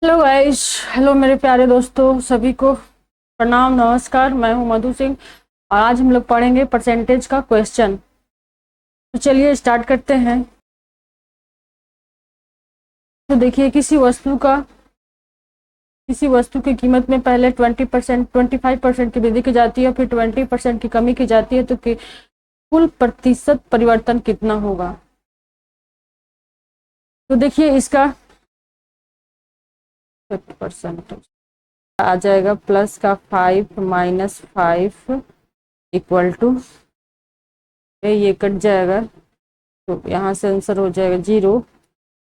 Hello guys. Hello मेरे प्यारे दोस्तों, सभी को प्रणाम नमस्कार। मैं हूं मधु सिंह और आज हम लोग पढ़ेंगे परसेंटेज का क्वेश्चन। तो चलिए स्टार्ट करते हैं। तो देखिए, किसी वस्तु की कीमत में पहले 20% 25% की वृद्धि की जाती है, फिर 20% की कमी की जाती है, तो कुल प्रतिशत परिवर्तन कितना होगा। तो देखिए इसका 50% आ जाएगा, प्लस का 5 माइनस 5 इक्वल टू, ये कट जाएगा तो यहाँ से आंसर हो जाएगा 0,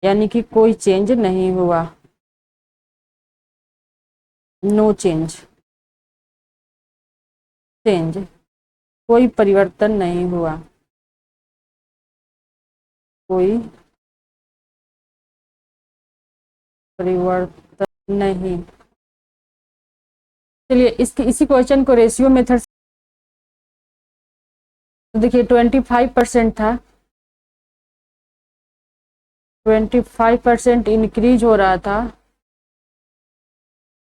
यानी कि कोई चेंज नहीं हुआ, नो चेंज। कोई परिवर्तन नहीं हुआ, कोई परिवर्तन नहीं। चलिए इसी क्वेश्चन को रेशियो मेथड से देखिए। 25% था, 25% इंक्रीज हो रहा था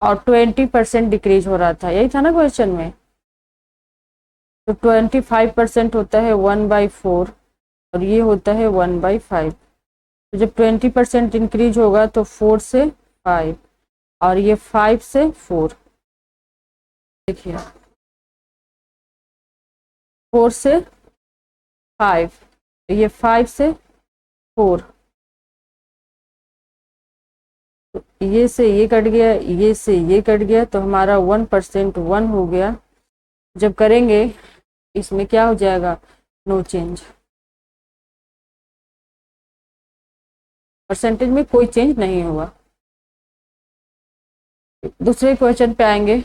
और 20% डिक्रीज हो रहा था, यही था ना क्वेश्चन में। तो 25% होता है 1/4 और ये होता है 1/5। तो जब 20% इंक्रीज होगा तो 4 से 5 और ये 5 से 4। देखिए 4 से 5, ये 5 से 4, तो ये से ये कट गया, ये से ये कट गया, तो हमारा 1% 1 हो गया। जब करेंगे इसमें क्या हो जाएगा, नो चेंज। परसेंटेज में कोई चेंज नहीं हुआ। दूसरे क्वेश्चन पे आएंगे।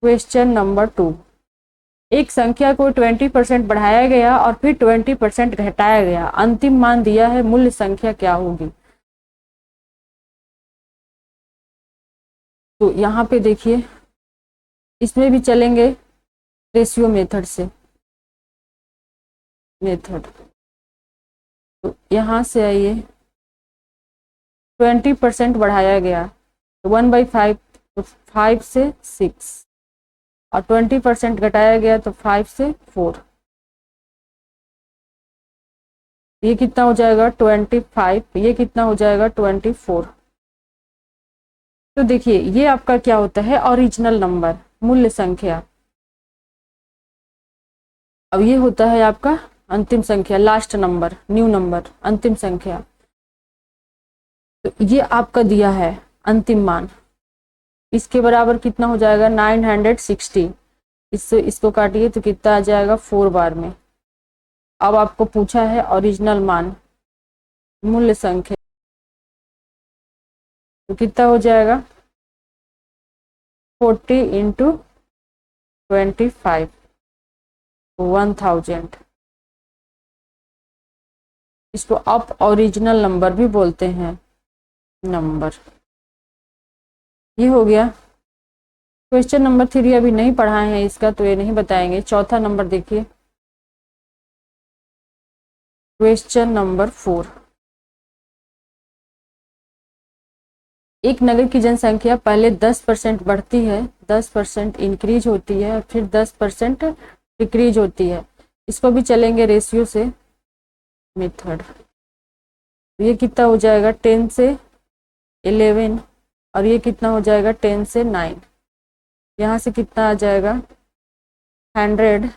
Question number 2। एक संख्या को 20% बढ़ाया गया और फिर 20% घटाया गया, अंतिम मान दिया है, मूल्य संख्या क्या होगी। तो यहाँ पे देखिए, इसमें भी चलेंगे रेशियो मेथड से। तो यहाँ से आइए, 20% बढ़ाया गया तो 1/5, तो 5 से 6, और 20% घटाया गया तो 5 से 4। ये कितना हो जाएगा 25, ये कितना हो जाएगा 24। तो देखिए ये आपका क्या होता है, ओरिजिनल नंबर, मूल्य संख्या। अब ये होता है आपका अंतिम संख्या, लास्ट नंबर, न्यू नंबर, अंतिम संख्या। तो ये आपका दिया है अंतिम मान, इसके बराबर कितना हो जाएगा 960। इससे इसको काटिए तो कितना आ जाएगा 4 बार में। अब आपको पूछा है ओरिजिनल मान, मूल्य संख्या, तो कितना हो जाएगा 40 इंटू 25, 1000। इसको आप ओरिजिनल नंबर भी बोलते हैं, नंबर। ये हो गया। क्वेश्चन नंबर 3 अभी नहीं पढ़ाए हैं इसका, तो ये नहीं बताएंगे। चौथा नंबर देखिए, क्वेश्चन नंबर 4। एक नगर की जनसंख्या पहले 10% बढ़ती है, 10% इंक्रीज होती है, फिर 10% डिक्रीज होती है। इसको भी चलेंगे रेशियो से मेथड। ये कितना हो जाएगा 10 से 11, और ये कितना हो जाएगा 10 से 9। यहाँ से कितना आ जाएगा 100,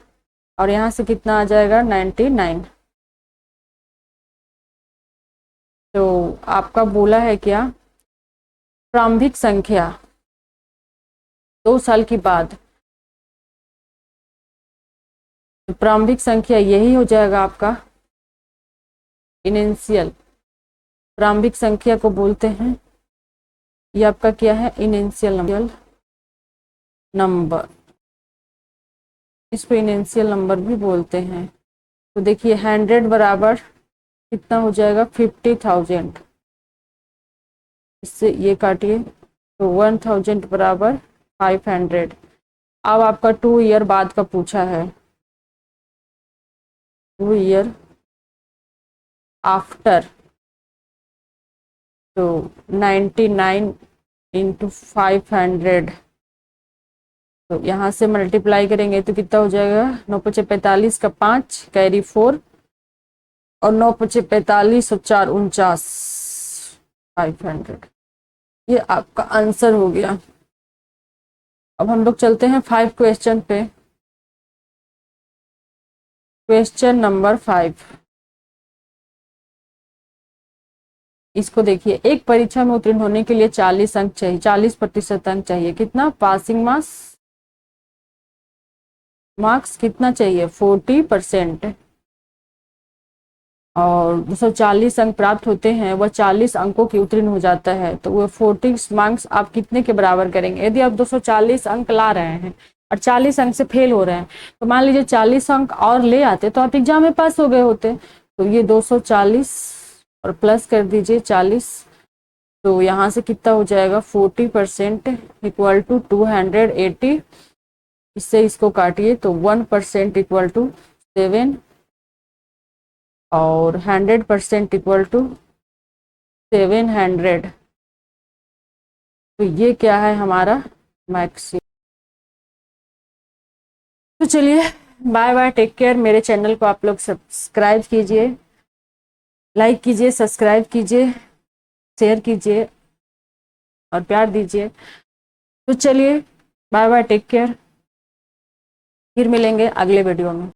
और यहाँ से कितना आ जाएगा 99। तो आपका बोला है क्या, प्रारंभिक संख्या 2 साल के बाद, तो प्रारंभिक संख्या यही हो जाएगा आपका इनिशियल। प्रारंभिक संख्या को बोलते हैं, ये आपका क्या है, इनिशियल नंबर। इसको इनिशियल नंबर भी बोलते हैं। तो देखिए 100 बराबर कितना हो जाएगा 50,000, इससे ये काटिए तो 1000 बराबर 500। अब आपका 2 ईयर बाद का पूछा है, 2 ईयर आफ्टर। तो 99 इंटू 500, तो यहाँ से मल्टीप्लाई करेंगे तो कितना हो जाएगा, 9 पचे 45 का 5 कैरी 4 और 9 पचे 45 और 4 49, 500। ये आपका आंसर हो गया। अब हम लोग चलते हैं 5 क्वेश्चन पे। क्वेश्चन नंबर 5, इसको देखिए, एक परीक्षा में उत्तीर्ण होने के लिए 40 अंक चाहिए, 40% अंक चाहिए। कितना पासिंग मार्क्स कितना चाहिए, 40%। और 240 अंक प्राप्त होते हैं, वह 40 अंकों की उत्तीर्ण हो जाता है, तो वह 40 मार्क्स आप कितने के बराबर करेंगे। यदि आप 240 अंक ला रहे हैं और 40 अंक से फेल हो रहे हैं, तो मान लीजिए 40 अंक और ले आते तो आप एग्जाम में पास हो गए होते। तो ये 240 और प्लस कर दीजिए 40, तो यहाँ से कितना हो जाएगा, 40% इक्वल टू 280। इससे इसको काटिए तो 1% इक्वल टू 7 और 100% इक्वल टू 700। तो ये क्या है हमारा मैक्सिमम। तो चलिए बाय बाय, टेक केयर। मेरे चैनल को आप लोग सब्सक्राइब कीजिए, लाइक कीजिए, सब्सक्राइब कीजिए, शेयर कीजिए और प्यार दीजिए। तो चलिए बाय बाय, टेक केयर। फिर मिलेंगे अगले वीडियो में।